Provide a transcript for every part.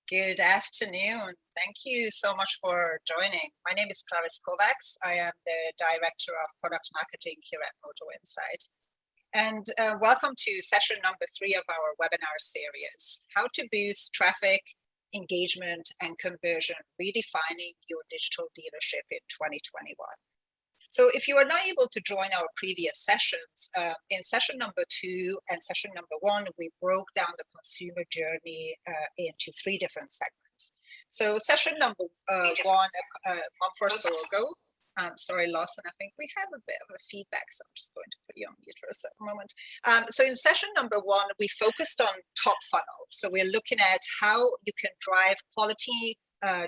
Good afternoon. Thank you so much for joining. My name is Clarice Kovacs. I am the Director of Product Marketing here at Mojo Insight. And welcome to session number 3 of our webinar series, How to Boost Traffic, Engagement, and Conversion, Redefining Your Digital Dealership in 2021. So if you are not able to join our previous sessions, in session number 2 and session number 1, we broke down the consumer journey into 3 different segments. So session number 1, a month or so ago, sorry, Lawson, I think we have a bit of a feedback, so I'm just going to put you on mute for a moment. So in session number 1, we focused on top funnel. So we're looking at how you can drive quality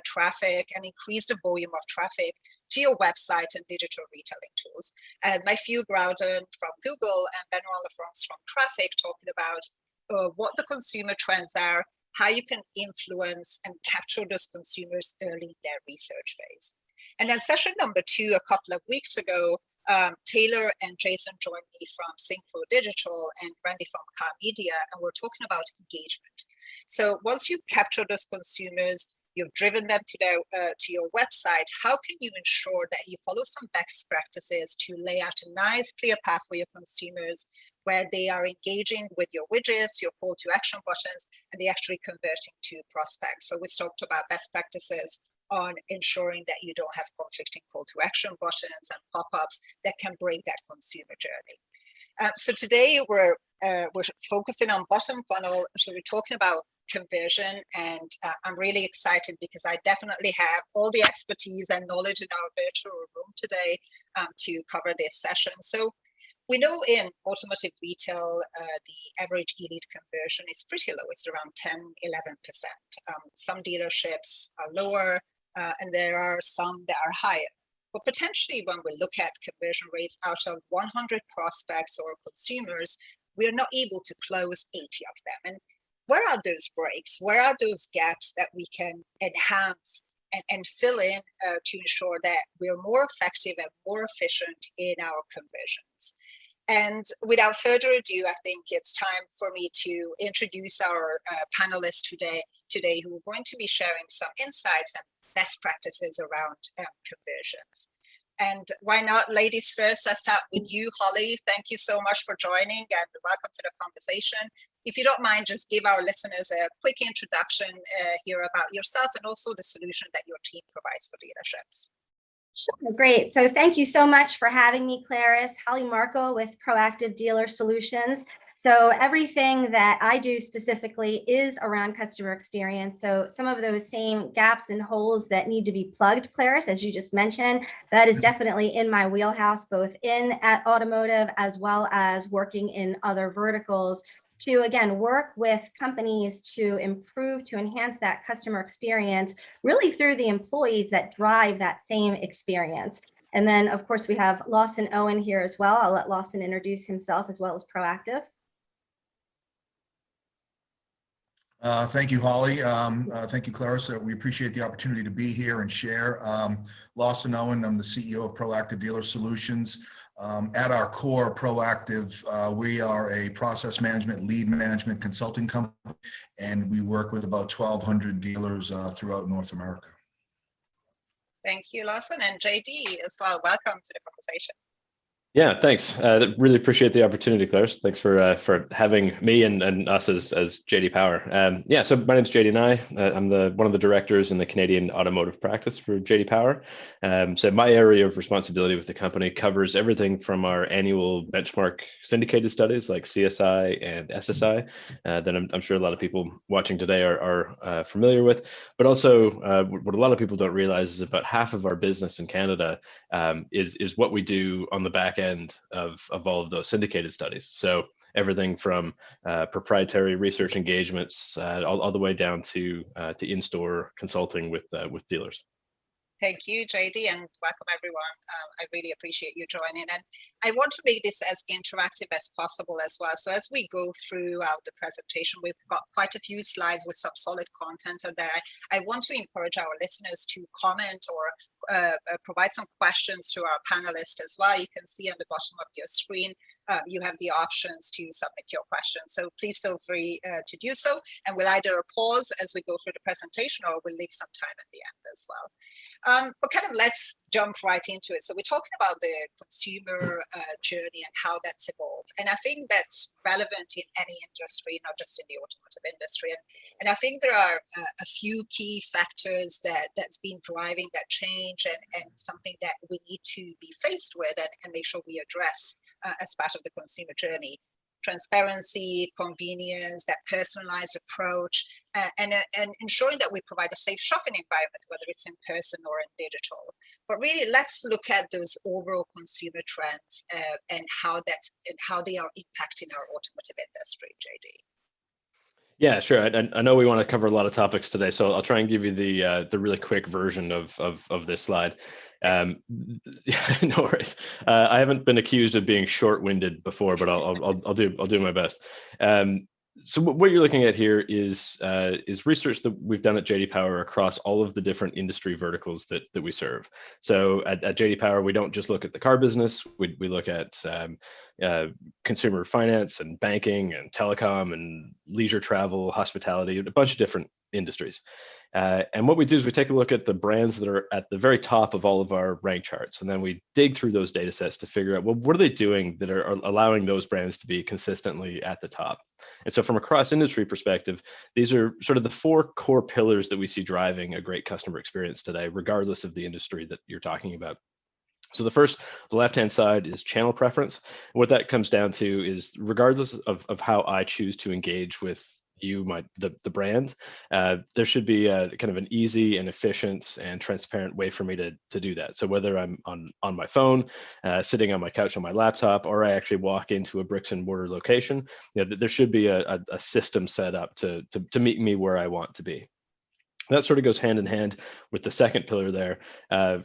traffic and increase the volume of traffic to your website and digital retailing tools. And Matthew Groudon from Google and Benoit Lafrance from Traffic talking about what the consumer trends are, how you can influence and capture those consumers early in their research phase. And then session number 2, a couple of weeks ago, Taylor and Jason joined me from Synchro Digital and Randy from Car Media, and we're talking about engagement. So once you capture those consumers, you've driven them to your website, how can you ensure that you follow some best practices to lay out a nice, clear path for your consumers where they are engaging with your widgets, your call to action buttons, and they actually converting to prospects? So we talked about best practices on ensuring that you don't have conflicting call to action buttons and pop-ups that can break that consumer journey. So today we're focusing on bottom funnel. So we're talking about conversion, and I'm really excited because I definitely have all the expertise and knowledge in our virtual room today to cover this session. So we know in automotive retail, the average e-lead conversion is pretty low. It's around 10–11%. Some dealerships are lower, and there are some that are higher. But potentially when we look at conversion rates out of 100 prospects or consumers, we are not able to close 80 of them. And where are those breaks? Where are those gaps that we can enhance and fill in to ensure that we're more effective and more efficient in our conversions? And without further ado, I think it's time for me to introduce our panelists today who are going to be sharing some insights and best practices around conversions. And why not, ladies first? I'll start with you, Holly. Thank you so much for joining and welcome to the conversation. If you don't mind, just give our listeners a quick introduction here about yourself and also the solution that your team provides for dealerships. Sure, great. So thank you so much for having me, Clarice. Holly Marco with Proactive Dealer Solutions. So everything that I do specifically is around customer experience. So some of those same gaps and holes that need to be plugged, Clarice, as you just mentioned, that is definitely in my wheelhouse, both at automotive as well as working in other verticals to, again, work with companies to improve, to enhance that customer experience, really through the employees that drive that same experience. And then, of course, we have Lawson Owen here as well. I'll let Lawson introduce himself as well as Proactive. Thank you, Holly. Thank you, Clarissa. We appreciate the opportunity to be here and share. Lawson Owen, I'm the CEO of Proactive Dealer Solutions. At our core, Proactive, we are a process management, lead management consulting company, and we work with about 1,200 dealers throughout North America. Thank you, Lawson, and JD as well. Welcome to the conversation. Yeah, thanks. Really appreciate the opportunity, Clarice. Thanks for having me and us as JD Power. Yeah, so my name's JD Nye. I'm one of the directors in the Canadian automotive practice for JD Power. So my area of responsibility with the company covers everything from our annual benchmark syndicated studies like CSI and SSI that I'm sure a lot of people watching today are familiar with, but also what a lot of people don't realize is about half of our business in Canada is what we do on the back end of all of those syndicated studies. So everything from proprietary research engagements all the way down to in-store consulting with dealers. Thank you, JD, and welcome everyone. I really appreciate you joining. And I want to make this as interactive as possible as well. So as we go throughout the presentation, we've got quite a few slides with some solid content on there. I want to encourage our listeners to comment or provide some questions to our panelists as well. You can see on the bottom of your screen, you have the options to submit your questions. So please feel free to do so. And we'll either pause as we go through the presentation, or we'll leave some time at the end as well. But kind of let's jump right into it. So we're talking about the consumer journey and how that's evolved. And I think that's relevant in any industry, not just in the automotive industry. And I think there are a few key factors that's been driving that change, and something that we need to be faced with and make sure we address as part of the consumer journey. Transparency, convenience, that personalized approach, and ensuring that we provide a safe shopping environment, whether it's in person or in digital. But really, let's look at those overall consumer trends and how they are impacting our automotive industry, JD. Yeah, sure. I know we want to cover a lot of topics today, so I'll try and give you the really quick version of this slide. No worries. I haven't been accused of being short-winded before, but I'll do my best. So what you're looking at here is research that we've done at JD Power across all of the different industry verticals that we serve. So at JD Power, we don't just look at the car business. We look at consumer finance and banking and telecom and leisure travel, hospitality, a bunch of different industries. And what we do is we take a look at the brands that are at the very top of all of our rank charts, and then we dig through those data sets to figure out, well, what are they doing that are allowing those brands to be consistently at the top? And so from a cross-industry perspective, these are sort of the four core pillars that we see driving a great customer experience today, regardless of the industry that you're talking about. So the left-hand side is channel preference. What that comes down to is, regardless of how I choose to engage with you, the brand, there should be a kind of an easy and efficient and transparent way for me to do that. So whether I'm on my phone, sitting on my couch on my laptop, or I actually walk into a bricks and mortar location, there should be a system set up to meet me where I want to be. That sort of goes hand in hand with the second pillar there.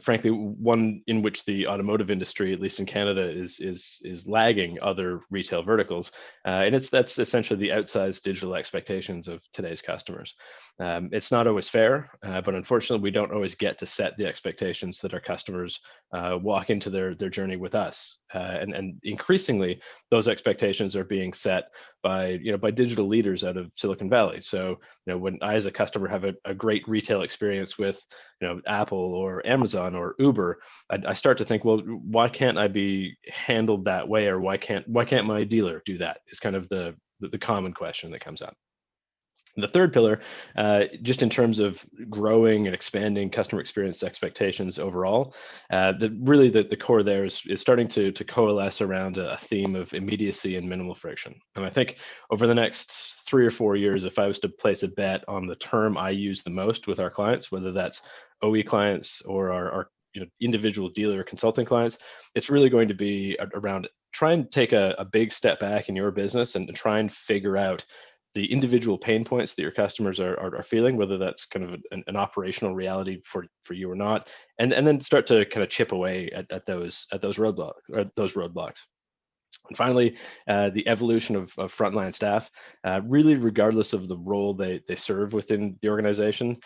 Frankly, one in which the automotive industry, at least in Canada, is lagging other retail verticals, and that's essentially the outsized digital expectations of today's customers. It's not always fair, but unfortunately, we don't always get to set the expectations that our customers walk into their journey with us. And increasingly, those expectations are being set by digital leaders out of Silicon Valley. So when I, as a customer, have a great retail experience with Apple or Amazon or Uber, I start to think, well, why can't I be handled that way, or why can't my dealer do that? Is kind of the common question that comes up. The third pillar, just in terms of growing and expanding customer experience expectations overall, the core there is starting to coalesce around a theme of immediacy and minimal friction. And I think over the next 3 or 4 years, if I was to place a bet on the term I use the most with our clients, whether that's OE clients or our individual dealer consulting clients, it's really going to be around try and take a big step back in your business and try and figure out the individual pain points that your customers are feeling, whether that's kind of an operational reality for you or not, and then start to kind of chip away at those roadblocks. And finally, the evolution of frontline staff, really regardless of the role they serve within the organization,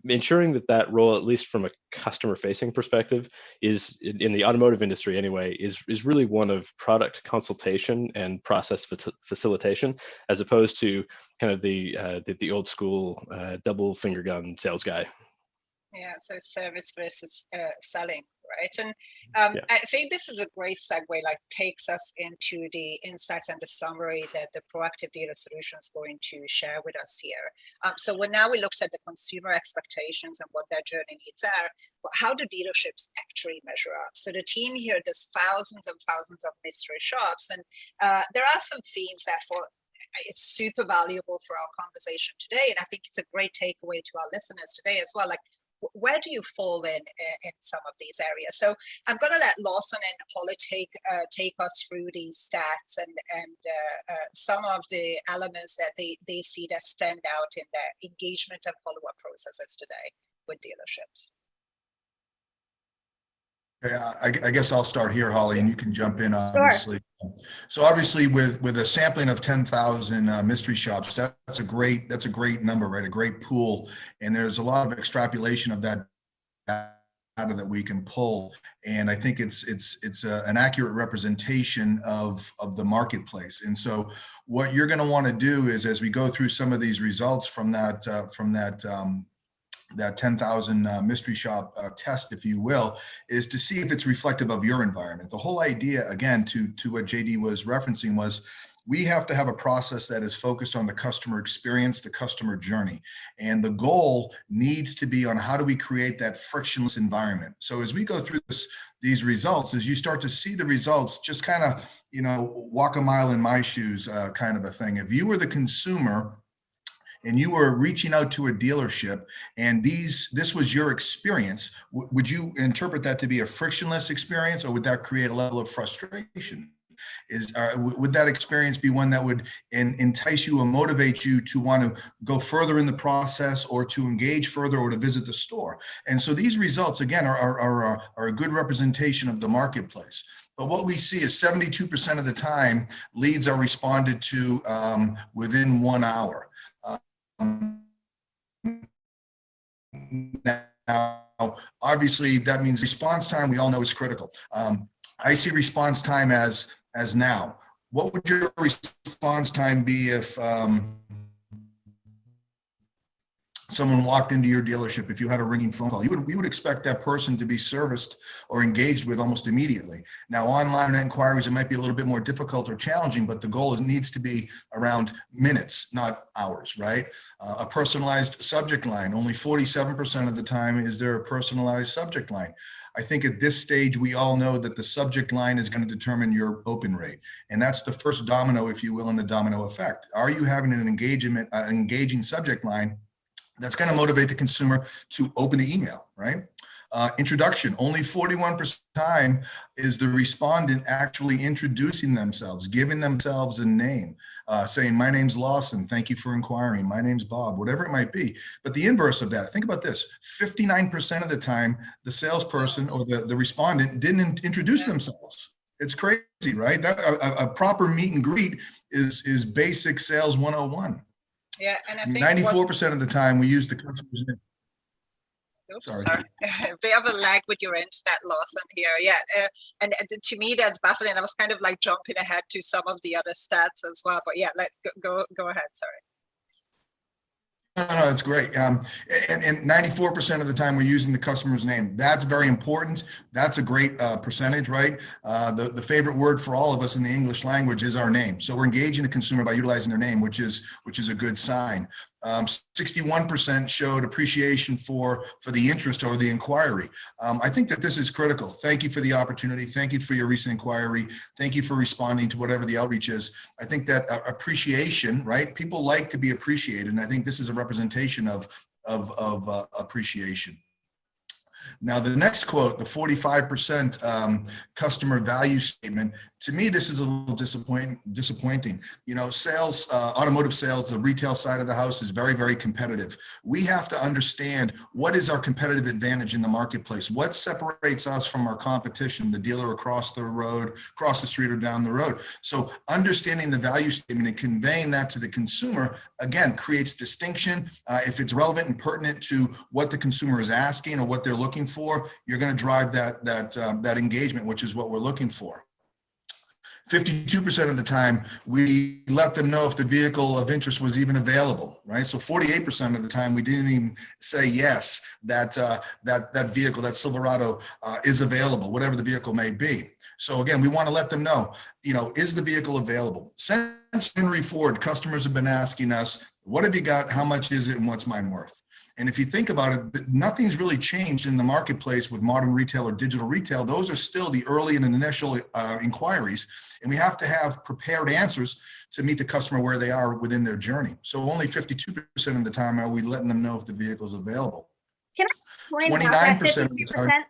ensuring that role, at least from a customer-facing perspective, is in the automotive industry anyway, is really one of product consultation and process facilitation, as opposed to kind of the old school double finger gun sales guy. Yeah, so service versus selling, right? And I think this is a great segue, takes us into the insights and the summary that the Proactive Dealer Solutions is going to share with us here. So now we looked at the consumer expectations and what their journey needs are, but how do dealerships actually measure up? So the team here does thousands and thousands of mystery shops, and there are some themes that it's super valuable for our conversation today, and I think it's a great takeaway to our listeners today as well. Where do you fall in some of these areas? So I'm going to let Lawson and Holly take us through these stats and some of the elements that they see that stand out in their engagement and follow-up processes today with dealerships. Yeah, I guess I'll start here, Holly, and you can jump in, obviously. Sure. So obviously with a sampling of 10,000 mystery shops, that's a great number, right? A great pool. And there's a lot of extrapolation of that that we can pull, and I think it's an accurate representation of the marketplace. And so, what you're going to want to do is, as we go through some of these results from that 10,000 mystery shop test, if you will, is to see if it's reflective of your environment. The whole idea, again, to what JD was referencing, was we have to have a process that is focused on the customer experience, the customer journey. And the goal needs to be on how do we create that frictionless environment. So as we go through these results, as you start to see the results, just kind of, walk a mile in my shoes kind of a thing. If you were the consumer and you were reaching out to a dealership and this was your experience, would you interpret that to be a frictionless experience, or would that create a level of frustration? Would that experience be one that would entice you or motivate you to want to go further in the process, or to engage further, or to visit the store? And so these results, again, are a good representation of the marketplace. But what we see is 72% of the time leads are responded to within 1 hour. Now, obviously, that means response time, we all know, is critical. I see response time as now. What would your response time be if someone walked into your dealership, if you had a ringing phone call? We would expect that person to be serviced or engaged with almost immediately. Now, online inquiries, it might be a little bit more difficult or challenging, but the goal needs to be around minutes, not hours, right? A personalized subject line, only 47% of the time is there a personalized subject line. I think at this stage, we all know that the subject line is going to determine your open rate. And that's the first domino, if you will, in the domino effect. Are you having an engaging subject line that's going to motivate the consumer to open the email, right? Introduction, only 41% time is the respondent actually introducing themselves, giving themselves a name, saying, my name's Lawson, thank you for inquiring, my name's Bob, whatever it might be. But the inverse of that, think about this, 59% of the time, the salesperson or the respondent didn't introduce themselves. It's crazy, right? That a proper meet and greet is basic sales 101. Yeah, and I think 94% of the time we use the customer's name. Oops, sorry. A bit of a lag with your internet, Lawson, here. Yeah, and to me that's baffling. I was kind of like jumping ahead to some of the other stats as well. But yeah, let's go ahead. Sorry. No, it's great. And 94% of the time we're using the customer's name. That's very important. That's a great percentage, right? The favorite word for all of us in the English language is our name. So we're engaging the consumer by utilizing their name, which is a good sign. 61% showed appreciation for the interest or the inquiry. I think that this is critical. Thank you for the opportunity. Thank you for your recent inquiry. Thank you for responding to whatever the outreach is. I think that appreciation, right? People like to be appreciated, and I think this is a representation of appreciation. Now, the next quote, the 45% customer value statement, to me, this is a little disappointing. You know, sales, automotive sales, the retail side of the house is very, very competitive. We have to understand what is our competitive advantage in the marketplace. What separates us from our competition, the dealer across the road, across the street or down the road. So understanding the value statement and conveying that to the consumer, again, creates distinction. If it's relevant and pertinent to what the consumer is asking or what they're looking for, you're going to drive that engagement, which is what we're looking for. 52% of the time, we let them know if the vehicle of interest was even available, right? So 48% of the time, we didn't even say yes, that vehicle, that Silverado is available, whatever the vehicle may be. So again, we want to let them know, you know, is the vehicle available? Since Henry Ford, customers have been asking us, what have you got? How much is it? And what's mine worth? And if you think about it, nothing's really changed in the marketplace with modern retail or digital retail. Those are still the early and initial inquiries. And we have to have prepared answers to meet the customer where they are within their journey. So only 52% of the time are we letting them know if the vehicle is available. Can I point about that 52%?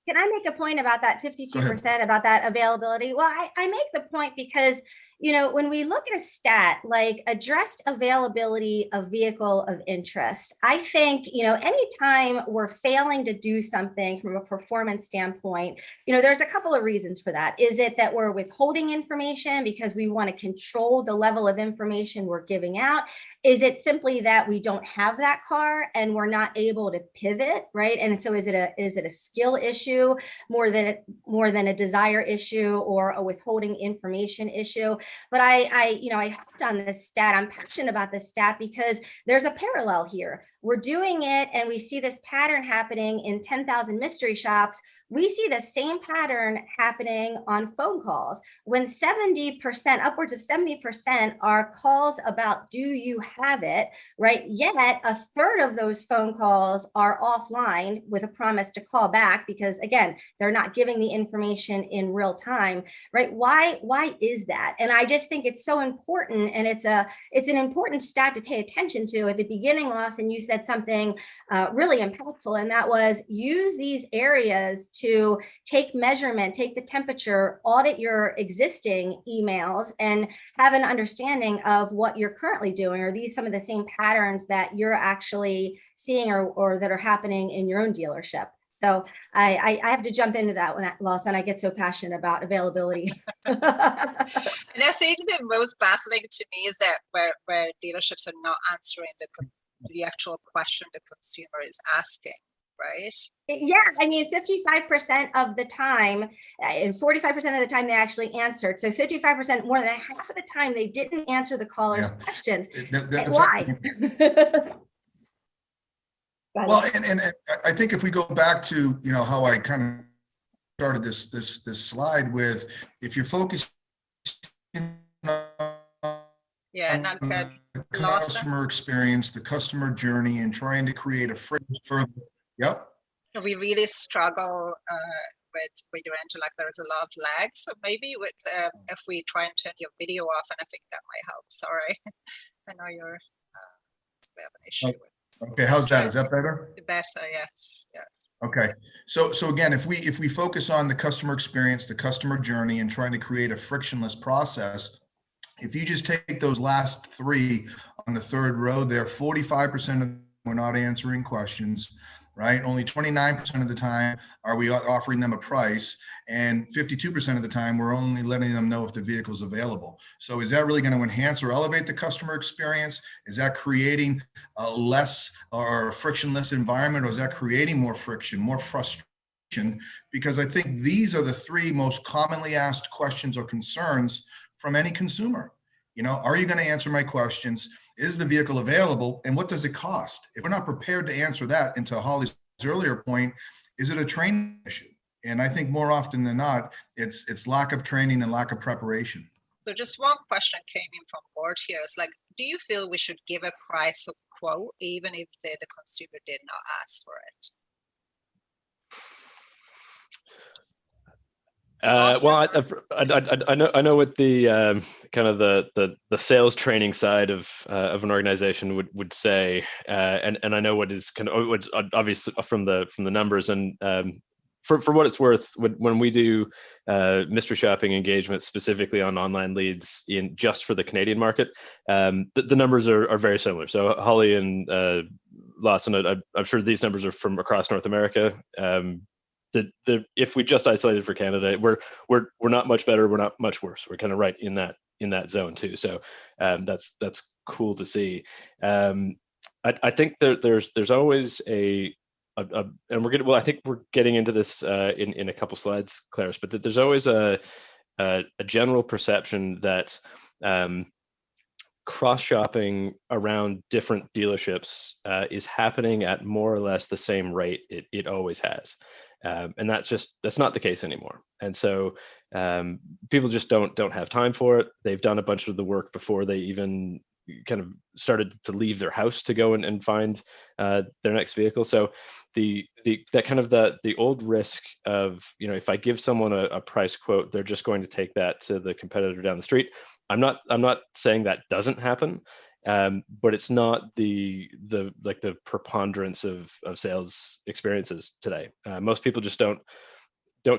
Can I make a point about that 52% about that availability? Well, I make the point because, when we look at a stat like addressed availability of vehicle of interest, I think, anytime we're failing to do something from a performance standpoint, there's a couple of reasons for that. Is it that we're withholding information because we want to control the level of information we're giving out? Is it simply that we don't have that car and we're not able to pivot, right? And so is it a skill issue more than a desire issue or a withholding information issue? But I hopped on this stat. I'm passionate about this stat because there's a parallel here. We're doing it and we see this pattern happening in 10,000 mystery shops. We see the same pattern happening on phone calls when 70%, upwards of 70% are calls about, do you have it, right? Yet a third of those phone calls are offline with a promise to call back because, again, they're not giving the information in real time, right? Why is that? And I just think it's so important, and it's an important stat to pay attention to. At the beginning, Lawson, you said something really impactful, and that was use these areas to take measurement, take the temperature, audit your existing emails, and have an understanding of what you're currently doing. Are these some of the same patterns that you're actually seeing or that are happening in your own dealership? So I have to jump into that one, Lawson. I get so passionate about availability. And I think the most baffling to me is that where dealerships are not answering the actual question the consumer is asking, right? Yeah, I mean, 55% of the time and 45% of the time they actually answered. So 55%, more than half of the time, they didn't answer the caller's questions. Why? Well, and I think if we go back to, how I kind of started this slide with, if you're focused on not good. the customer experience, the customer journey, and trying to create a friction. Yep. We really struggle with your enter, like there's a lot of lag. So maybe with if we try and turn your video off, and I think that might help. Sorry, I know you're we have an issue with. Okay, how's that? Is that better? Better, yes. Okay, so again, if we focus on the customer experience, the customer journey, and trying to create a frictionless process, if you just take those last three on the third row there, 45% of them we're not answering questions, right? Only 29% of the time are we offering them a price, and 52% of the time we're only letting them know if the vehicle is available. So is that really going to enhance or elevate the customer experience? Is that creating a less or frictionless environment, or is that creating more friction, more frustration? Because I think these are the three most commonly asked questions or concerns from any consumer. Are you going to answer my questions? Is the vehicle available? And what does it cost? If we're not prepared to answer that, and to Holly's earlier point, is it a training issue? And I think more often than not, it's lack of training and lack of preparation. So just one question came in from board here. It's like, do you feel we should give a price or quote even if the consumer did not ask for it? Well, I know what the kind of the sales training side of an organization would say, and I know what is kind of what's obviously from the numbers, and for what it's worth, when we do mystery shopping engagement specifically on online leads just for the Canadian market, the numbers are very similar. So Holly and Lawson, I'm sure these numbers are from across North America. If we just isolated for Canada, we're not much better, we're not much worse. We're kind of right in that zone too. So that's cool to see. I think there's always and I think we're getting into this in a couple slides, Clarice, but there's always a general perception that cross shopping around different dealerships is happening at more or less the same rate it always has. And that's not the case anymore. And so people just don't have time for it. They've done a bunch of the work before they even kind of started to leave their house to go and find their next vehicle. So the old risk of, if I give someone a price quote, they're just going to take that to the competitor down the street. I'm not saying that doesn't happen. But it's not the preponderance of sales experiences today. Most people just don't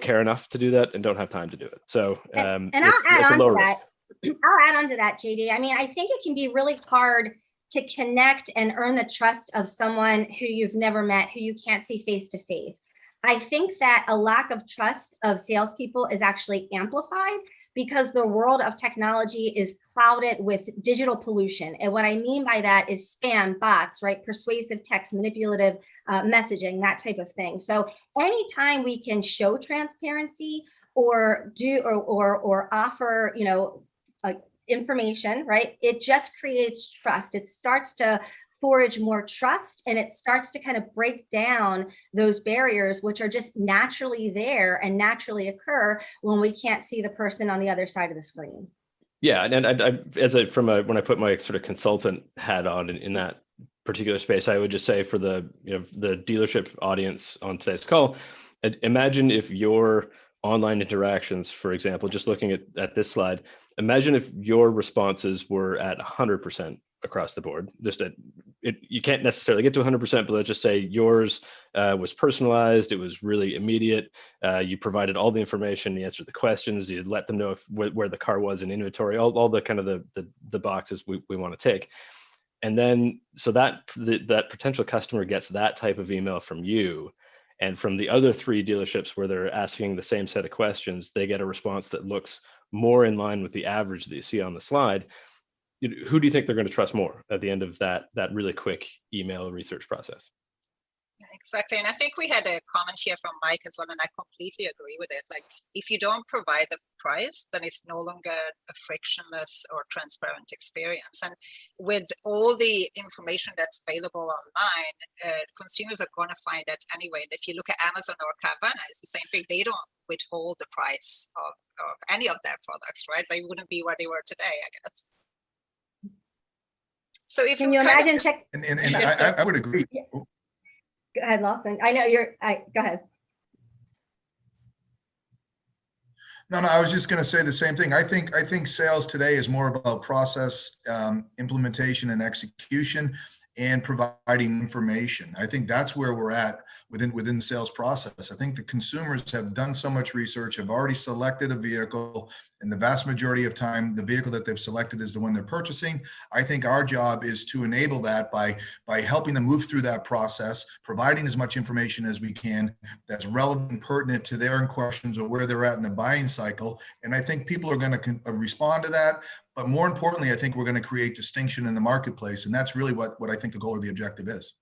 care enough to do that and don't have time to do it. So and I'll add on to that. I'll add on to that, JD. I mean, I think it can be really hard to connect and earn the trust of someone who you've never met, who you can't see face to face. I think that a lack of trust of salespeople is actually amplified because the world of technology is clouded with digital pollution. And what I mean by that is spam, bots, right? Persuasive text, manipulative messaging, that type of thing. So anytime we can show transparency or do or offer, information, right? It just creates trust. It starts to forge more trust, and it starts to kind of break down those barriers, which are just naturally there and naturally occur when we can't see the person on the other side of the screen. Yeah, and when I put my sort of consultant hat on in that particular space, I would just say for the dealership audience on today's call, imagine if your online interactions, for example, just looking at this slide, imagine if your responses were at 100% across the board. You can't necessarily get to 100%, but let's just say yours was personalized. It was really immediate. You provided all the information, you answered the questions, you let them know where the car was in inventory, all the kind of the boxes we want to take. And then so that potential customer gets that type of email from you. And from the other 3 dealerships where they're asking the same set of questions, they get a response that looks more in line with the average that you see on the slide. Who do you think they're going to trust more at the end of that really quick email research process? Exactly. And I think we had a comment here from Mike as well, and I completely agree with it. Like, if you don't provide the price, then it's no longer a frictionless or transparent experience. And with all the information that's available online, consumers are going to find that anyway. And if you look at Amazon or Carvana, it's the same thing. They don't withhold the price of any of their products, right? They wouldn't be where they were today, I guess. So if Can you imagine check? And I would agree. Yeah. Go ahead, Lawson. I know go ahead. No, I was just going to say the same thing. I think sales today is more about process, implementation and execution, and providing information. I think that's where we're at within the sales process. I think the consumers have done so much research, have already selected a vehicle, and the vast majority of time, the vehicle that they've selected is the one they're purchasing. I think our job is to enable that by helping them move through that process, providing as much information as we can that's relevant and pertinent to their questions or where they're at in the buying cycle. And I think people are going to respond to that. But more importantly, I think we're going to create distinction in the marketplace. And that's really what I think the goal or the objective is.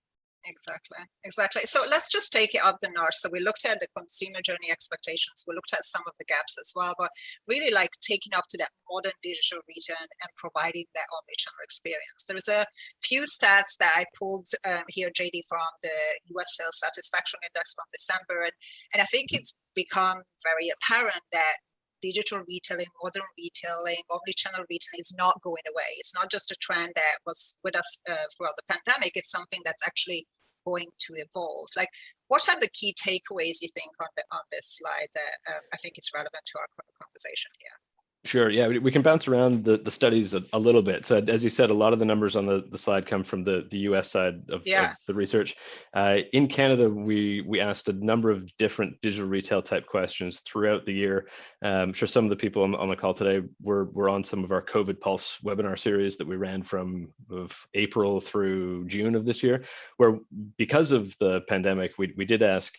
Exactly. So let's just take it up the notch. So we looked at the consumer journey expectations. We looked at some of the gaps as well, but really like taking up to that modern digital retail and providing that omnichannel experience. There's a few stats that I pulled here, JD, from the US Sales Satisfaction Index from December. And I think it's become very apparent that digital retailing, modern retailing, omnichannel retailing is not going away. It's not just a trend that was with us throughout the pandemic. It's something that's actually going to evolve. Like, what are the key takeaways you think on this slide that I think is relevant to our conversation here? Sure. Yeah, we can bounce around the studies a little bit. So as you said, a lot of the numbers on the slide come from the US side of the research. In Canada, we asked a number of different digital retail type questions throughout the year. I'm sure some of the people on the call today were on some of our COVID Pulse webinar series that we ran from April through June of this year, where because of the pandemic, we did ask,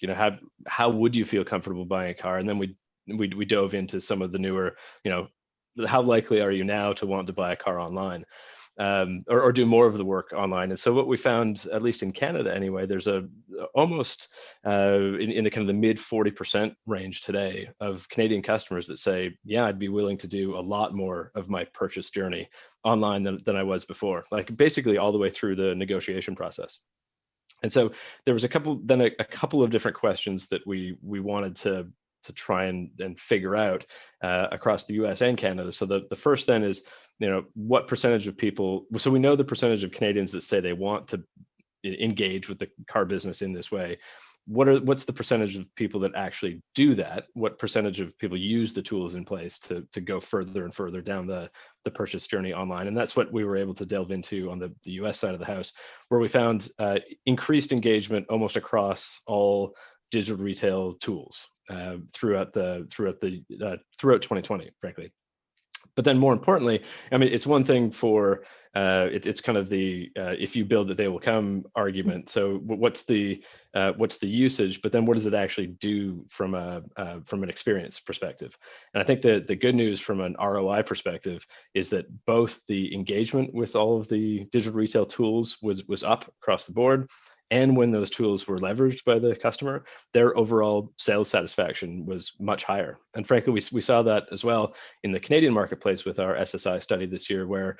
how would you feel comfortable buying a car? And then we dove into some of the newer, how likely are you now to want to buy a car online, or do more of the work online? And so what we found, at least in Canada anyway, there's almost in the kind of the mid 40% range today of Canadian customers that say, yeah, I'd be willing to do a lot more of my purchase journey online than I was before, like basically all the way through the negotiation process. And so there was a couple of different questions that we wanted to try and figure out across the US and Canada. So the first then is, what percentage of people, so we know the percentage of Canadians that say they want to engage with the car business in this way. What's the percentage of people that actually do that? What percentage of people use the tools in place to go further and further down the purchase journey online? And that's what we were able to delve into on the US side of the house, where we found increased engagement almost across all digital retail tools throughout 2020, frankly. But then more importantly, I mean, it's one thing for it's kind of the if you build it, they will come argument. So what's the usage? But then what does it actually do from an experience perspective? And I think that the good news from an ROI perspective is that both the engagement with all of the digital retail tools was up across the board. And when those tools were leveraged by the customer, their overall sales satisfaction was much higher. And frankly, we saw that as well in the Canadian marketplace with our SSI study this year, where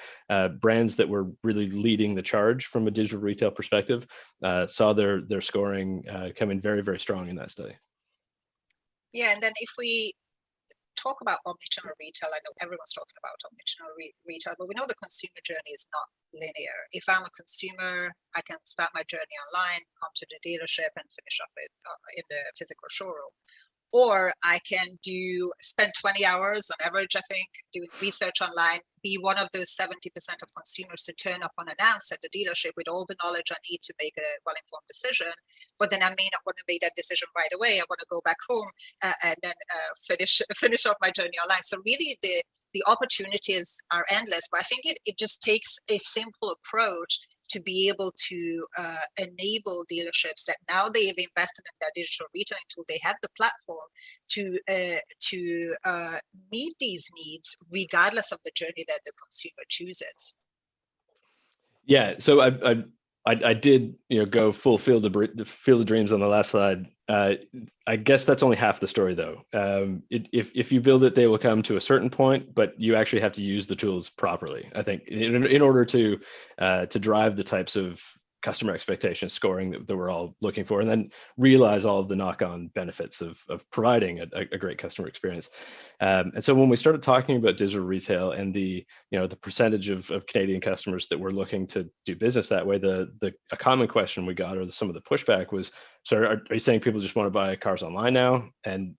brands that were really leading the charge from a digital retail perspective saw their scoring come in very, very strong in that study. Yeah, and then if we talk about omnichannel retail, I know everyone's talking about omnichannel retail, but we know the consumer journey is not linear. If I'm a consumer, I can start my journey online, come to the dealership, and finish up it in the physical showroom. Or I can spend 20 hours on average, I think, doing research online, be one of those 70% of consumers who turn up unannounced at the dealership with all the knowledge I need to make a well-informed decision. But then I may not want to make that decision right away. I want to go back home and then finish off my journey online. So really the opportunities are endless, but I think it just takes a simple approach to be able to enable dealerships that now they've invested in their digital retailing tool, they have the platform to meet these needs regardless of the journey that the consumer chooses. Yeah, so I did go full Field of Dreams on the last slide. I guess that's only half the story though. If you build it, they will come to a certain point, but you actually have to use the tools properly. I think in order to drive the types of customer expectation scoring that we're all looking for, and then realize all of the knock-on benefits of providing a great customer experience. And so when we started talking about digital retail and the percentage of Canadian customers that were looking to do business that way, a common question we got, or some of the pushback was, so are you saying people just want to buy cars online now? And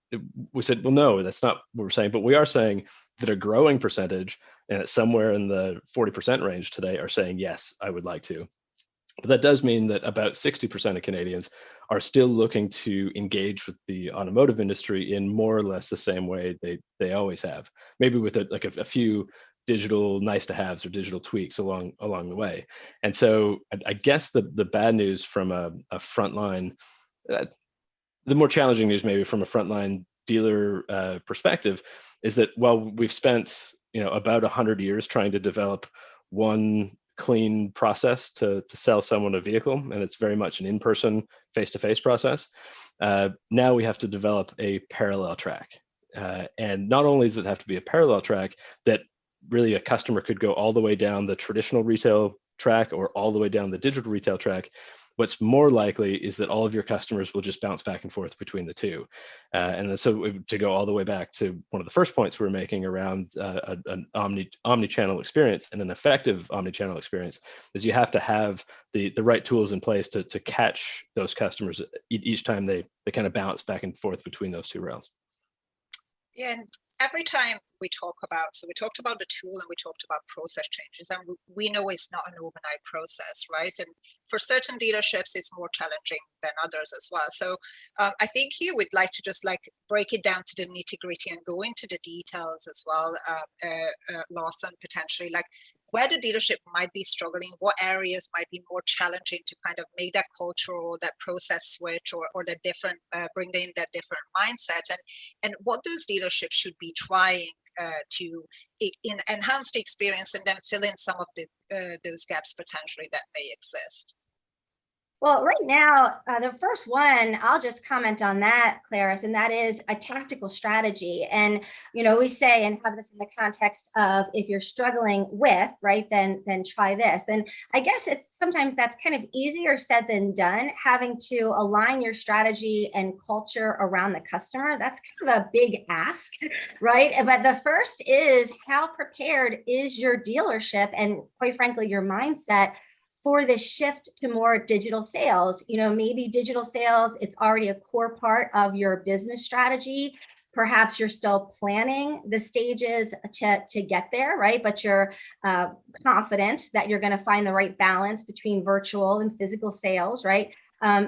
we said, well, no, that's not what we're saying, but we are saying that a growing percentage, and it's somewhere in the 40% range today, are saying, yes, I would like to. But that does mean that about 60% of Canadians are still looking to engage with the automotive industry in more or less the same way they always have, maybe with a few digital nice to haves or digital tweaks along the way. And so I guess the bad news from a frontline, the more challenging news maybe from a frontline dealer perspective, is that while we've spent about 100 years trying to develop one clean process to sell someone a vehicle, and it's very much an in-person, face-to-face process. Now we have to develop a parallel track, and not only does it have to be a parallel track that really a customer could go all the way down the traditional retail track or all the way down the digital retail track. What's more likely is that all of your customers will just bounce back and forth between the two. And then so to go all the way back to one of the first points we were making around an omni-channel experience, and an effective omni-channel experience, is you have to have the right tools in place to catch those customers each time they kind of bounce back and forth between those two rails. Yeah, and every time we talked about the tool and we talked about process changes, and we know it's not an overnight process, right? And for certain dealerships, it's more challenging than others as well. So I think here we'd like to just break it down to the nitty gritty and go into the details as well, Lawson, potentially, where the dealership might be struggling, what areas might be more challenging to kind of make that culture or that process switch or the different, bring in that different mindset, and what those dealerships should be trying to enhance the experience and then fill in some of those gaps potentially that may exist. Well, right now, the first one, I'll just comment on that, Clarice, and that is a tactical strategy. And, we say and have this in the context of if you're struggling with, right, then try this. And I guess sometimes that's kind of easier said than done, having to align your strategy and culture around the customer. That's kind of a big ask, right? But the first is, how prepared is your dealership and, quite frankly, your mindset for the shift to more digital sales? Maybe digital sales, it's already a core part of your business strategy. Perhaps you're still planning the stages to get there, right? But you're confident that you're going to find the right balance between virtual and physical sales, right?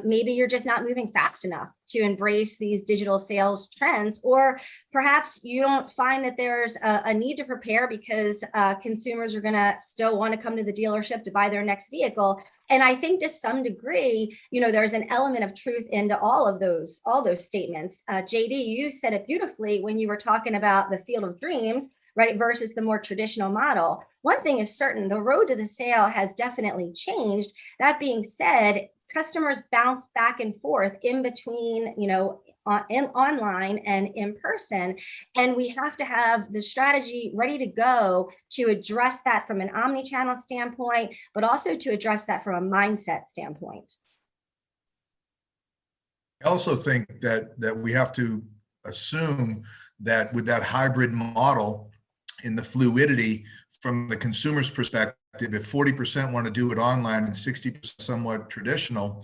Maybe you're just not moving fast enough to embrace these digital sales trends, or perhaps you don't find that there's a need to prepare because consumers are going to still want to come to the dealership to buy their next vehicle. And I think to some degree, there's an element of truth into all those statements. JD, you said it beautifully when you were talking about the field of dreams, right, versus the more traditional model. One thing is certain, the road to the sale has definitely changed. That being said, customers bounce back and forth in between, online and in person. And we have to have the strategy ready to go to address that from an omni-channel standpoint, but also to address that from a mindset standpoint. I also think that we have to assume that with that hybrid model in the fluidity from the consumer's perspective, if 40% want to do it online and 60% somewhat traditional,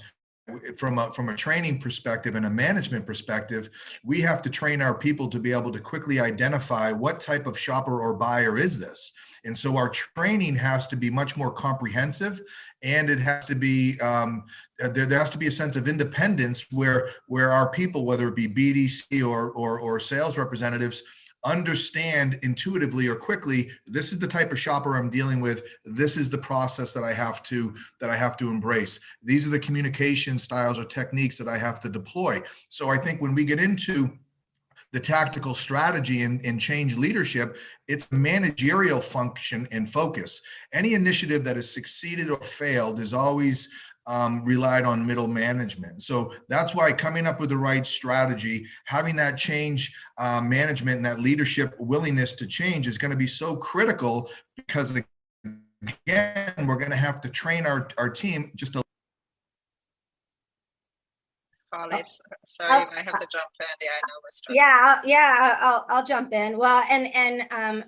from a training perspective and a management perspective, we have to train our people to be able to quickly identify what type of shopper or buyer is this. And so our training has to be much more comprehensive, and it has to be there has to be a sense of independence where our people, whether it be BDC or sales representatives, understand intuitively or quickly, this is the type of shopper I'm dealing with. This is the process that I have to embrace. These are the communication styles or techniques that I have to deploy. So I think when we get into the tactical strategy and change leadership, it's managerial function and focus. Any initiative that has succeeded or failed is always relied on middle management. So that's why coming up with the right strategy, having that change management and that leadership willingness to change is going to be so critical, because again, we're going to have to train our team just a Holly, sorry, I have to jump in. Yeah, I know we're struggling. I'll jump in. Well, and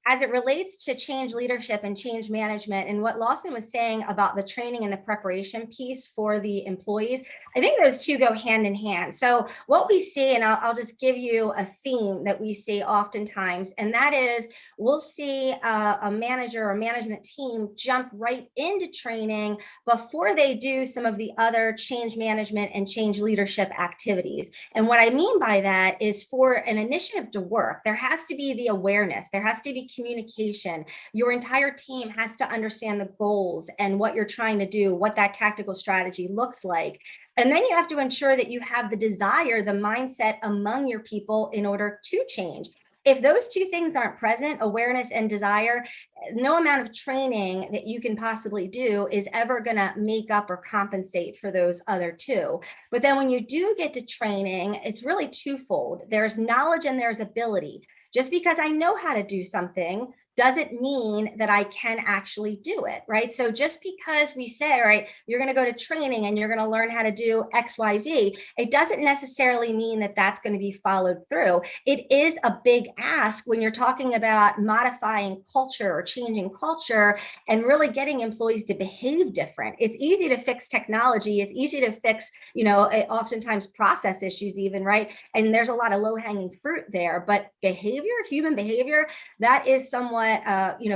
as it relates to change leadership and change management, and what Lawson was saying about the training and the preparation piece for the employees, I think those two go hand in hand. So what we see, and I'll just give you a theme that we see oftentimes, and that is we'll see a manager or management team jump right into training before they do some of the other change management and change leadership activities. And what I mean by that is, for an initiative to work, there has to be the awareness, there has to be communication. Your entire team has to understand the goals and what you're trying to do, what that tactical strategy looks like. And then you have to ensure that you have the desire, the mindset among your people in order to change. If those two things aren't present, awareness and desire, no amount of training that you can possibly do is ever going to make up or compensate for those other two. But then when you do get to training, it's really twofold. There's knowledge and there's ability. Just because I know how to do something doesn't mean that I can actually do it, right? So just because we say, all right, you're going to go to training and you're going to learn how to do X, Y, Z, it doesn't necessarily mean that that's going to be followed through. It is a big ask when you're talking about modifying culture or changing culture and really getting employees to behave different. It's easy to fix technology. It's easy to fix, oftentimes process issues even, right? And there's a lot of low-hanging fruit there, but behavior, human behavior, that is somewhat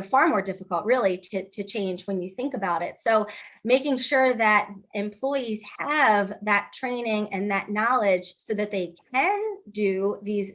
far more difficult really to change when you think about it. So making sure that employees have that training and that knowledge so that they can do these,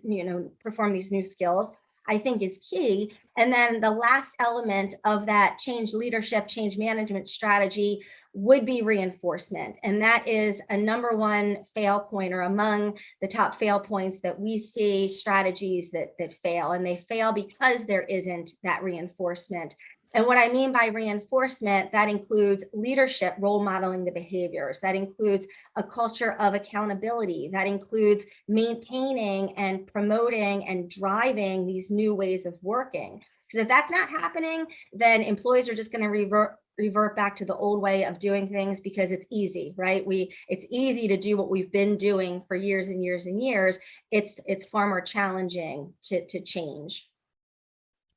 perform these new skills, I think is key. And then the last element of that change leadership, change management strategy would be reinforcement. And that is a number one fail point, or among the top fail points that we see strategies that fail. And they fail because there isn't that reinforcement. And what I mean by reinforcement, that includes leadership role modeling the behaviors. That includes a culture of accountability. That includes maintaining and promoting and driving these new ways of working. Because if that's not happening, then employees are just going to revert back to the old way of doing things because it's easy, right? It's easy to do what we've been doing for years and years and years. It's far more challenging to change.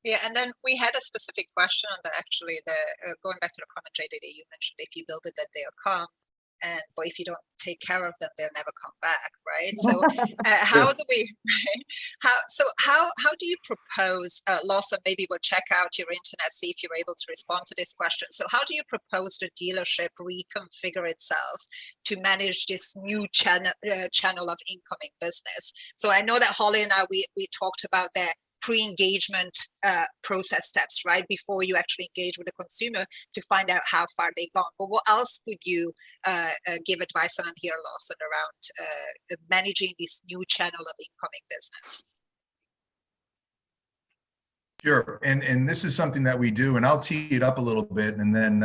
Yeah, and then we had a specific question that actually, going back to the comment, JD, you mentioned, if you build it, that they'll come. but if you don't take care of them, they'll never come back, right? So how do we, right? How do you propose, Lawson, maybe we'll check out your internet, see if you're able to respond to this question. So how do you propose the dealership reconfigure itself to manage this new channel of incoming business? So I know that Holly and I, we talked about that pre-engagement process steps, right, before you actually engage with the consumer to find out how far they've gone. But what else could you give advice on here, Lawson, around managing this new channel of incoming business? Sure, and this is something that we do, and I'll tee it up a little bit and then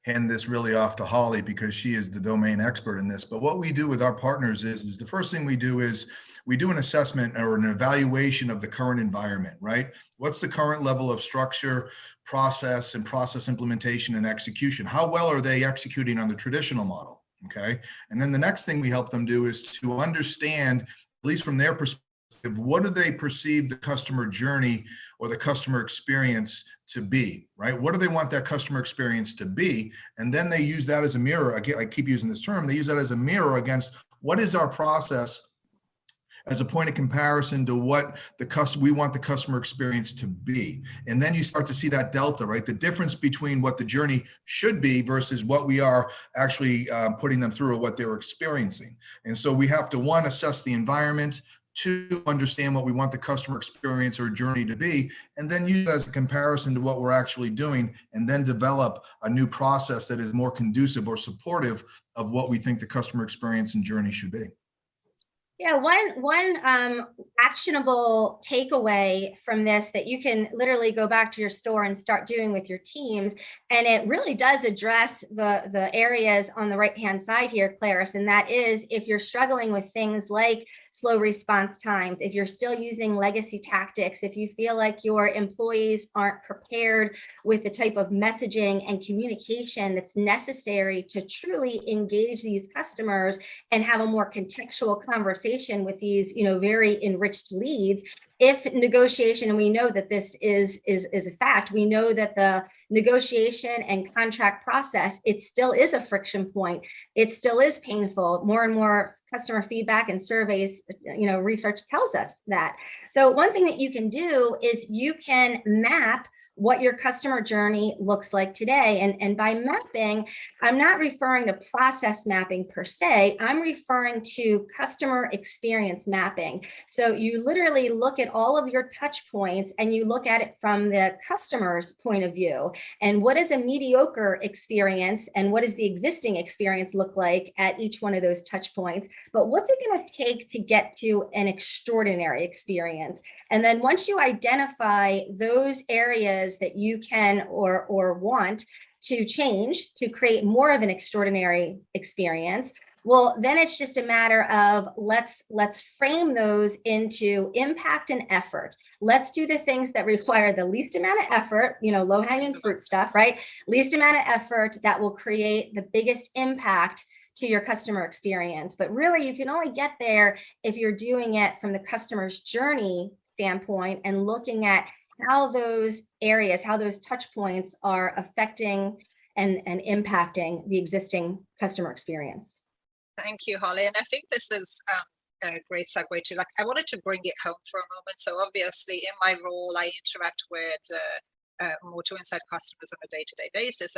hand this really off to Holly because she is the domain expert in this. But what we do with our partners is the first thing we do is we do an assessment or an evaluation of the current environment, right? What's the current level of structure, process, and process implementation and execution? How well are they executing on the traditional model, okay? And then the next thing we help them do is to understand, at least from their perspective, what do they perceive the customer journey or the customer experience to be, right? What do they want that customer experience to be? And then they use that as a mirror. I keep using this term. They use that as a mirror against what is our process as a point of comparison to what we want the customer experience to be. And then you start to see that delta, right? The difference between what the journey should be versus what we are actually putting them through or what they're experiencing. And so we have to, one, assess the environment, two, understand what we want the customer experience or journey to be, and then use it as a comparison to what we're actually doing, and then develop a new process that is more conducive or supportive of what we think the customer experience and journey should be. Yeah, one actionable takeaway from this that you can literally go back to your store and start doing with your teams, and it really does address the areas on the right-hand side here, Clarice, and that is if you're struggling with things like slow response times, if you're still using legacy tactics, if you feel like your employees aren't prepared with the type of messaging and communication that's necessary to truly engage these customers and have a more contextual conversation with these, very enriched leads. If negotiation, and we know that this is a fact, we know that the negotiation and contract process, it still is a friction point. It still is painful. More and more customer feedback and surveys, research tells us that. So one thing that you can do is you can map what your customer journey looks like today. And by mapping, I'm not referring to process mapping per se, I'm referring to customer experience mapping. So you literally look at all of your touch points and you look at it from the customer's point of view. And what is a mediocre experience and what does the existing experience look like at each one of those touch points? But what's it going to take to get to an extraordinary experience? And then once you identify those areas that you can or want to change to create more of an extraordinary experience, well, then it's just a matter of let's frame those into impact and effort. Let's do the things that require the least amount of effort, low-hanging fruit stuff, right? Least amount of effort that will create the biggest impact to your customer experience. But really, you can only get there if you're doing it from the customer's journey standpoint and looking at how those areas, how those touch points are affecting and impacting the existing customer experience. Thank you, Holly. And I think this is a great segue to, I wanted to bring it home for a moment. So obviously in my role, I interact with Motor Insight customers on a day-to-day basis.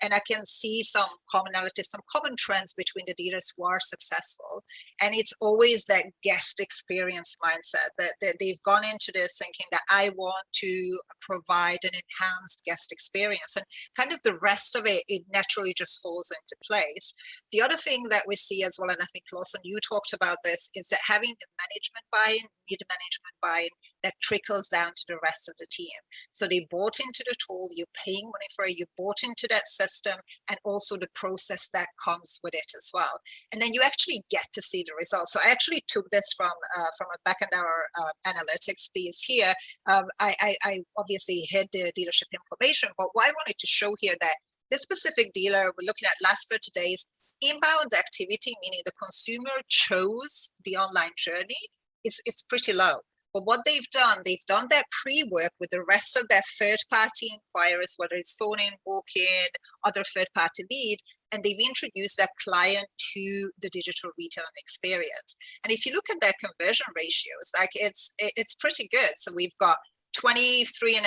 And I can see some commonalities, some common trends between the dealers who are successful. And it's always that guest experience mindset that they've gone into this thinking that I want to provide an enhanced guest experience. And kind of the rest of it naturally just falls into place. The other thing that we see as well, and I think Lawson, you talked about this, is that having the management buy-in, mid-management buy-in, that trickles down to the rest of the team. So they bought into the tool, you're paying money for it, you bought into that system, and also the process that comes with it as well. And then you actually get to see the results. So I actually took this from a back-end hour analytics piece here. I obviously hid the dealership information, but what I wanted to show here that this specific dealer, we're looking at last 30 days, inbound activity, meaning the consumer chose the online journey, it's pretty low. But what they've done their pre-work with the rest of their third-party inquiries, whether it's phone-in, walk-in, other third-party lead, and they've introduced that client to the digital retail experience. And if you look at their conversion ratios, like it's pretty good. So we've got 23.5%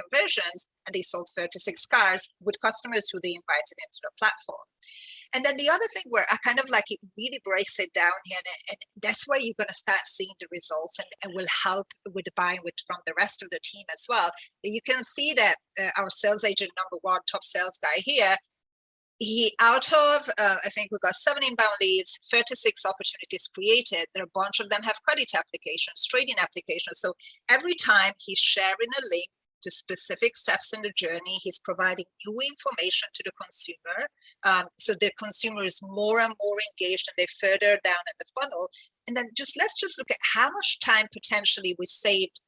conversions, and they sold 36 cars with customers who they invited into the platform. And then the other thing where I kind of like it really breaks it down here, and that's where you're going to start seeing the results and will help with the buying from the rest of the team as well. You can see that our sales agent number one, top sales guy here, he out of, I think we got 7 inbound leads, 36 opportunities created. There are a bunch of them have credit applications, trading applications. So every time he's sharing a link to specific steps in the journey, he's providing new information to the consumer. So the consumer is more and more engaged and they're further down in the funnel. And then let's just look at how much time potentially we saved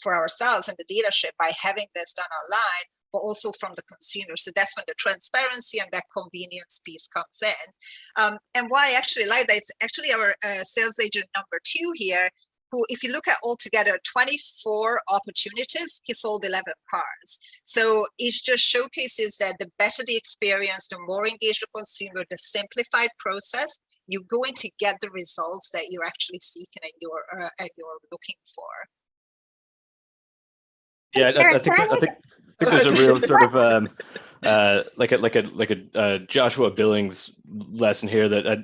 for ourselves in the dealership by having this done online, but also from the consumer. So that's when the transparency and that convenience piece comes in. And why I actually like that, it's actually our sales agent number 2 here, who, if you look at altogether 24 opportunities, he sold 11 cars. So it just showcases that the better the experience, the more engaged the consumer, the simplified process, you're going to get the results that you're actually seeking and you're looking for. Yeah, I think there's a real sort of like a Joshua Billings lesson here that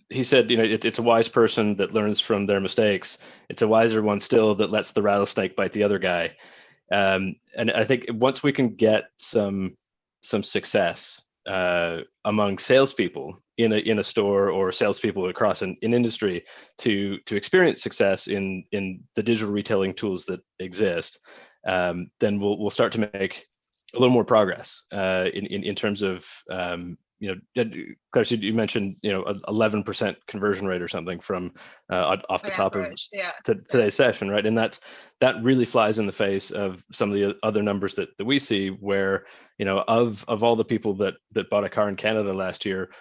he said, it's a wise person that learns from their mistakes. It's a wiser one still that lets the rattlesnake bite the other guy. And I think once we can get some success among salespeople in a store, or salespeople across an industry to experience success in the digital retailing tools that exist, then we'll start to make a little more progress in terms of Claire, you mentioned 11% conversion rate or something from off the top of today's session, right? And that really flies in the face of some of the other numbers that we see, where of all the people that bought a car in Canada last year,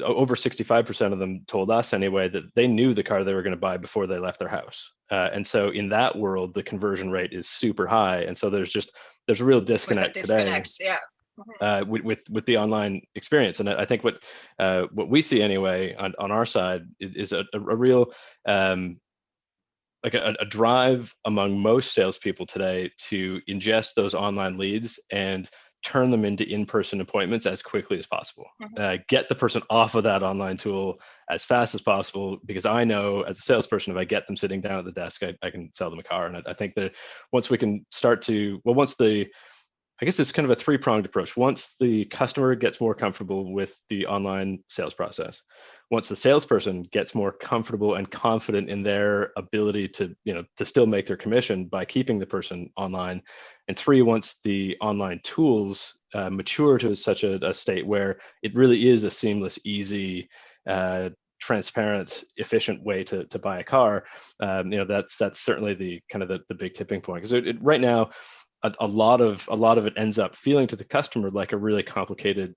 over 65% of them told us anyway that they knew the car they were going to buy before they left their house. And so in that world, the conversion rate is super high, and so there's a real disconnect today. With the online experience. And I think what we see anyway on our side is a real like a drive among most salespeople today to ingest those online leads and turn them into in-person appointments as quickly as possible. Get the person off of that online tool as fast as possible, because I know as a salesperson, if I get them sitting down at the desk, I can sell them a car. And I think that once we can start to, I guess it's kind of a 3-pronged approach. Once the customer gets more comfortable with the online sales process, once the salesperson gets more comfortable and confident in their ability to still make their commission by keeping the person online, and 3, once the online tools mature to such a state where it really is a seamless, easy, transparent, efficient way to buy a car, that's certainly the kind of the big tipping point. Because right now, a lot of it ends up feeling to the customer like a really complicated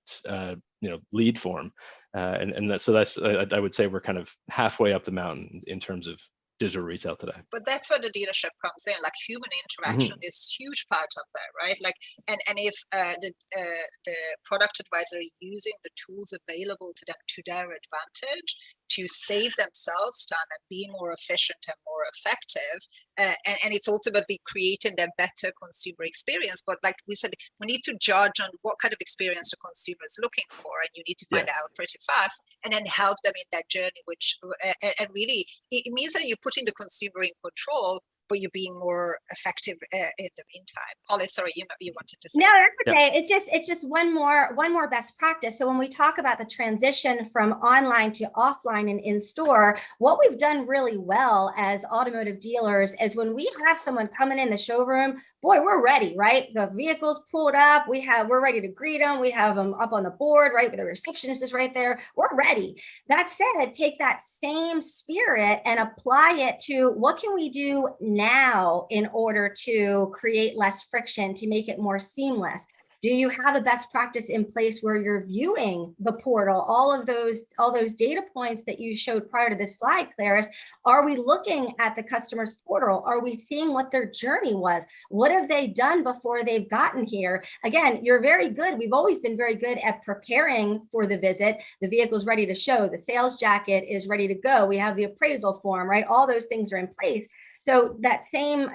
lead form, and that's I would say we're kind of halfway up the mountain in terms of digital retail today. But that's where the dealership comes in. Like, human interaction is a huge part of that, right? Like, and if the product advisor is using the tools available to them to their advantage to save themselves time and be more efficient and more effective, and it's ultimately creating a better consumer experience. But like we said, we need to judge on what kind of experience the consumer is looking for, and you need to find out pretty fast, and then help them in that journey. Which and really, it means that you're putting the consumer in control, but you're being more effective in the meantime. Holly, sorry, you wanted to say. No, that's okay. It's just one more best practice. So when we talk about the transition from online to offline and in store, what we've done really well as automotive dealers is when we have someone coming in the showroom, boy, we're ready, right? The vehicle's pulled up. We're ready to greet them. We have them up on the board, right? The receptionist is right there. We're ready. That said, take that same spirit and apply it to what can we do now in order to create less friction, to make it more seamless. Do you have a best practice in place where you're viewing the portal, all those data points that you showed prior to this slide, Clarice? Are we looking at the customer's portal? Are we seeing what their journey was? What have they done before they've gotten here? Again, you're very good. We've always been very good at preparing for the visit. The vehicle's ready to show, the sales jacket is ready to go. We have the appraisal form, right? All those things are in place. So that same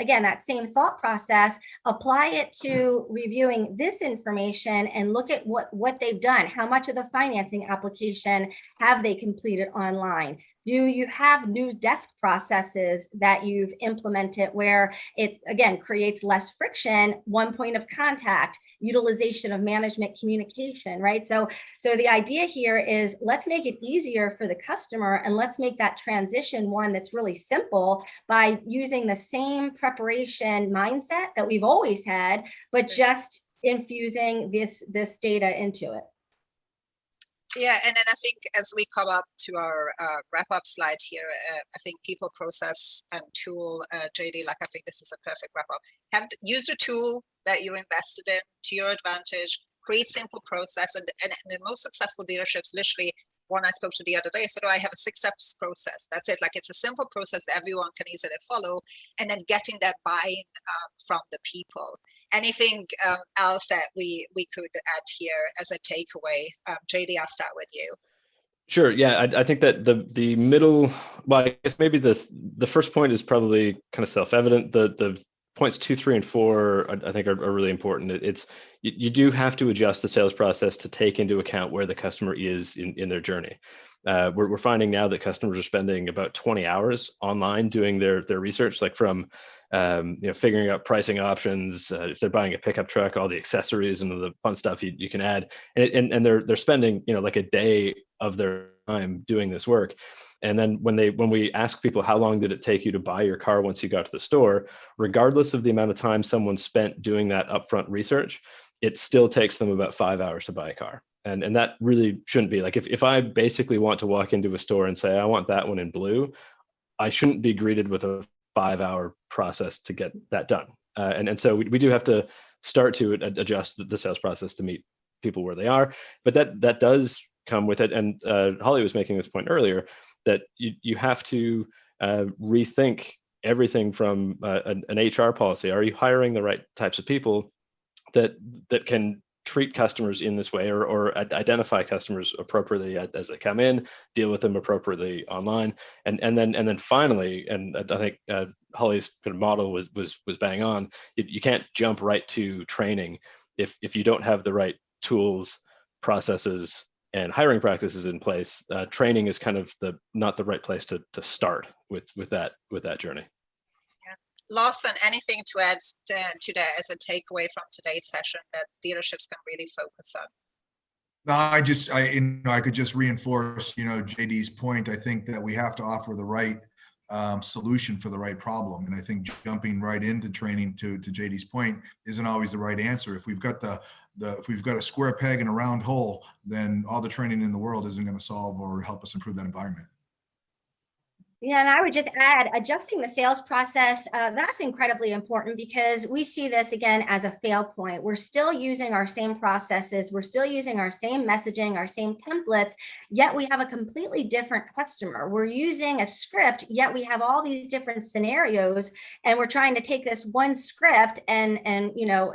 thought process, apply it to reviewing this information and look at what they've done. How much of the financing application have they completed online? Do you have new desk processes that you've implemented where it, again, creates less friction, one point of contact, utilization of management communication, right? So the idea here is let's make it easier for the customer and let's make that transition one that's really simple by using the same preparation mindset that we've always had, but just infusing this data into it. Yeah, and then I think as we come up to our wrap-up slide here, I think people, process, and tool, JD, like I think this is a perfect wrap-up. Use the tool that you're invested in to your advantage, create simple process, and the most successful dealerships, literally, one I spoke to the other day said, oh, I have a 6-step process. That's it. Like it's a simple process that everyone can easily follow, and then getting that buy-in from the people. Anything else that we could add here as a takeaway? JD, I'll start with you. Sure. Yeah, I think that the middle, well, I guess maybe the first point is probably kind of self-evident. The points 2, 3, and 4, I think are really important. You do have to adjust the sales process to take into account where the customer is in their journey. We're finding now that customers are spending about 20 hours online doing their research, like from figuring out pricing options, if they're buying a pickup truck, all the accessories and the fun stuff you can add, and they're spending like a day of their time doing this work. And then when we ask people how long did it take you to buy your car once you got to the store, regardless of the amount of time someone spent doing that upfront research, it still takes them about 5 hours to buy a car. And that really shouldn't be. Like if I basically want to walk into a store and say, I want that one in blue, I shouldn't be greeted with a 5-hour process to get that done. And so we do have to start to adjust the sales process to meet people where they are. But that does come with it. And Holly was making this point earlier, that you have to rethink everything from an HR policy. Are you hiring the right types of people that can treat customers in this way, or identify customers appropriately as they come in, deal with them appropriately online, and then finally, and I think Holly's kind of model was bang on. You can't jump right to training if you don't have the right tools, processes, and hiring practices in place. Training is kind of not the right place to start with that journey. Lawson, anything to add to that as a takeaway from today's session that dealerships can really focus on? No, I could just reinforce, JD's point. I think that we have to offer the right solution for the right problem. And I think jumping right into training, to JD's point, isn't always the right answer. If we've got if we've got a square peg and a round hole, then all the training in the world isn't going to solve or help us improve that environment. Yeah, and I would just add, adjusting the sales process, that's incredibly important, because we see this again as a fail point. We're still using our same processes, we're still using our same messaging, our same templates, yet we have a completely different customer. We're using a script, yet we have all these different scenarios, and we're trying to take this one script and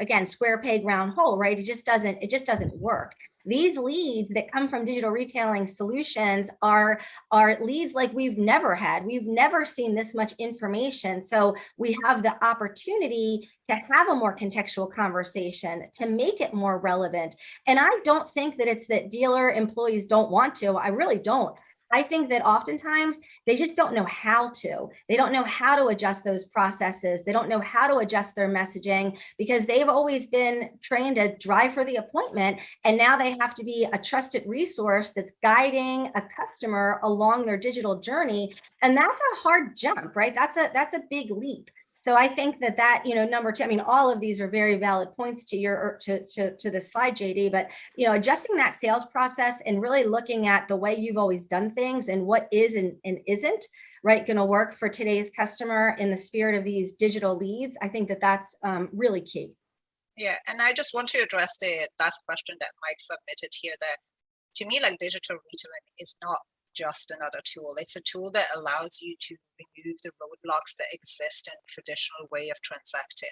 again, square peg, round hole, right? It just doesn't work. These leads that come from digital retailing solutions are leads like we've never had. We've never seen this much information. So we have the opportunity to have a more contextual conversation, to make it more relevant. And I don't think that it's that dealer employees don't want to. I really don't. I think that oftentimes they just don't know how to. They don't know how to adjust those processes. They don't know how to adjust their messaging, because they've always been trained to drive for the appointment. And now they have to be a trusted resource that's guiding a customer along their digital journey. And that's a hard jump, right? That's a big leap. So I think that number two, I mean, all of these are very valid points to the slide, JD, but, adjusting that sales process and really looking at the way you've always done things and what is and isn't, right, going to work for today's customer in the spirit of these digital leads. I think that's really key. Yeah, and I just want to address the last question that Mike submitted here, that to me, like digital retailing is not just another tool. It's a tool that allows you to remove the roadblocks that exist in traditional way of transacting.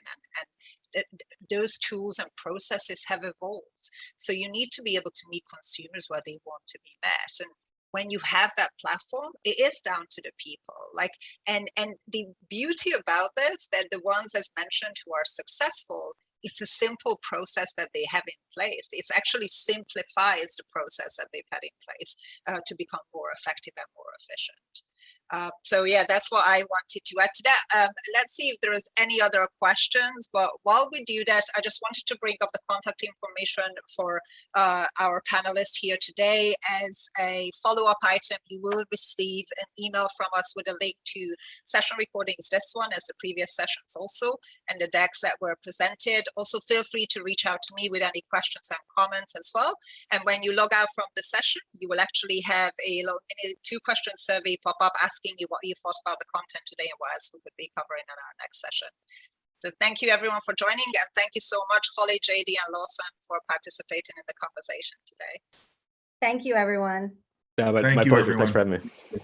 And those tools and processes have evolved. So you need to be able to meet consumers where they want to be met. And when you have that platform, it is down to the people. Like, and the beauty about this, that the ones as mentioned who are successful, it's a simple process that they have in place. It actually simplifies the process that they've had in place to become more effective and more efficient. So yeah, that's what I wanted to add to that. Let's see if there is any other questions. But while we do that, I just wanted to bring up the contact information for our panelists here today. As a follow-up item, you will receive an email from us with a link to session recordings, this one as the previous sessions also, and the decks that were presented. Also, feel free to reach out to me with any questions and comments as well. And when you log out from the session, you will actually have a little 2-question survey pop up asking you what you thought about the content today and what else we would be covering in our next session. So thank you everyone for joining, and thank you so much, Holly, JD, and Lawson for participating in the conversation today. Thank you, everyone. Yeah, Thank my you, pleasure. everyone. Thanks for having me.